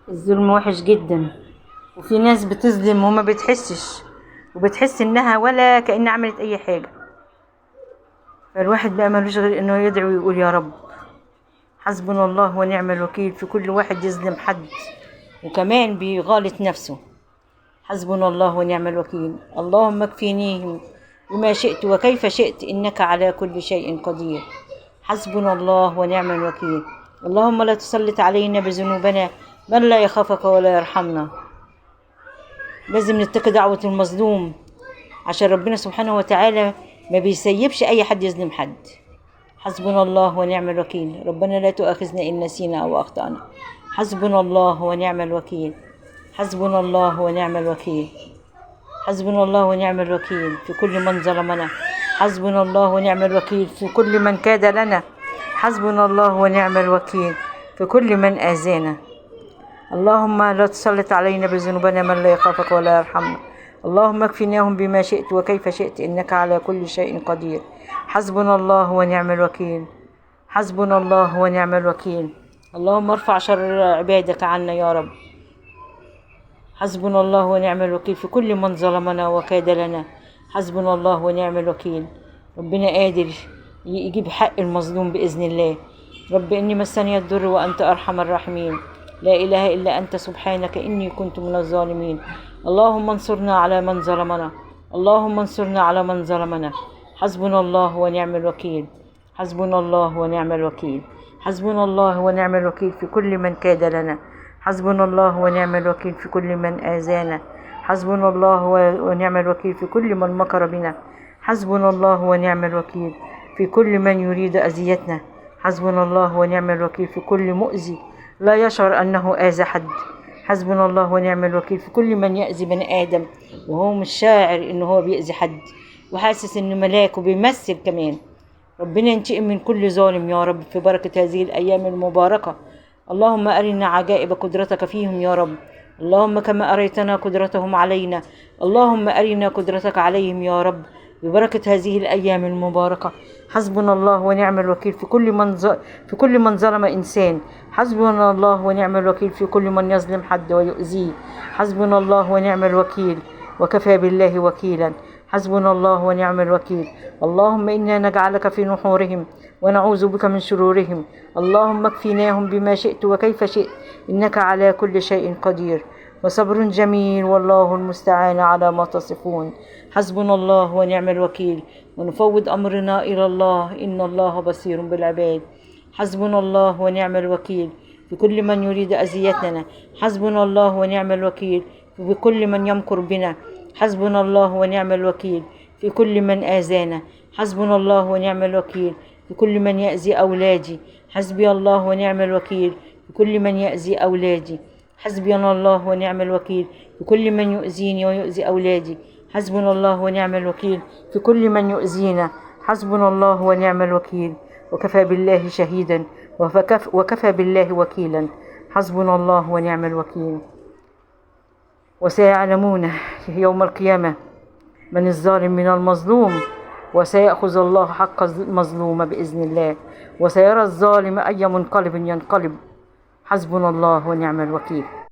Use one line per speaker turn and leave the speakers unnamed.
الظلم وحش جدا، وفي ناس بتظلم وما بتحسش، وبتحس انها ولا كأن عملت اي حاجة. فالواحد بقى ملوش غير انه يدعو ويقول يا رب. حسبنا الله ونعم الوكيل في كل واحد يظلم حد وكمان بيغالط نفسه. حسبنا الله ونعم الوكيل. اللهم اكفنيهم بما شئت وكيف شئت إنك على كل شيء قدير. حسبنا الله ونعم الوكيل. اللهم لا تسلط علينا بذنوبنا من لا يخافك ولا يرحمنا. لازم نتقي دعوة المظلوم، عشان ربنا سبحانه وتعالى ما بيسيبش أي حد يظلم حد. حسبنا الله ونعم الوكيل. ربنا لا تؤاخذنا إن نسينا أو أخطأنا. حسبنا الله ونعم الوكيل. حسبنا الله ونعم الوكيل. حسبنا الله ونعم الوكيل في كل من ظلمنا. حسبنا الله ونعم الوكيل في كل من كاد لنا. حسبنا الله ونعم الوكيل في كل من آذانا. اللهم لا تسلط علينا بذنوبنا من لا يخافك ولا يرحمنا. اللهم اكفناهم بما شئت وكيف شئت إنك على كل شيء قدير. حسبنا الله ونعم الوكيل. حسبنا الله ونعم الوكيل. اللهم ارفع شر عبادك عنا يا رب. حسبنا الله ونعم الوكيل في كل من ظلمنا وكاد لنا. حسبنا الله ونعم الوكيل. ربنا قادر يجيب حق المظلوم بإذن الله. رب إني مسني الضر وأنت أرحم الراحمين. لا إله إلا أنت سبحانك إني كنت من الظالمين. اللهم انصرنا على من ظلمنا. اللهم انصرنا على من ظلمنا. حسبنا الله ونعم الوكيل. حسبنا الله ونعم الوكيل. حسبنا الله ونعم الوكيل في كل من كاد لنا. حسبنا الله ونعم الوكيل في كل من آذانا. حسبنا الله ونعم الوكيل في كل من مكر بنا. حسبنا الله ونعم الوكيل في كل من يريد أذيتنا. حسبنا الله ونعم الوكيل في كل مؤذي لا يشعر أنه آذى حد. حسبنا الله ونعم الوكيل في كل من يأذي بني آدم وهو مش شاعر إنه هو بيأذي حد وحاسس إنه ملاك وبيمثل كمان. ربنا ينتقم من كل ظالم يا رب في بركة هذه الأيام المباركة. اللهم أرنا عجائب قدرتك فيهم يا رب. اللهم كما أريتنا قدرتهم علينا اللهم أرنا قدرتك عليهم يا رب ببركة هذه الأيام المباركة. حسبنا الله ونعم الوكيل في كل من ظلم إنسان. حسبنا الله ونعم الوكيل في كل من يظلم حد ويؤذيه. حسبنا الله ونعم الوكيل وكفى بالله وكيلا. حسبنا الله ونعم الوكيل. اللهم إنا نجعلك في نحورهم ونعوذ بك من شرورهم. اللهم اكفناهم بما شئت وكيف شئت إنك على كل شيء قدير. وصبر جميل والله المستعان على ما تصفون. حسبنا الله ونعم الوكيل. ونفوض أمرنا إلى الله إن الله بصير بالعباد. حسبنا الله ونعم الوكيل في كل من يريد أذيتنا. حسبنا الله ونعم الوكيل في كل من يمكر بنا. حسبنا الله ونعم الوكيل في كل من آذانا. حسبنا الله ونعم الوكيل في كل من يأذي أولادي. حسبي الله ونعم الوكيل في كل من يأذي أولادي. حسبنا الله ونعم الوكيل في كل من يؤذيني ويؤذي أولادي. حسبنا الله ونعم الوكيل في كل من يؤذينا. حسبنا الله ونعم الوكيل وكفى بالله شهيدا وكفى بالله وكيلا. حسبنا الله ونعم الوكيل. وسيعلمون يوم القيامة من الظالم من المظلوم وسيأخذ الله حق المظلوم بإذن الله وسيرى الظالم أي منقلب ينقلب. حسبنا الله ونعم الوكيل.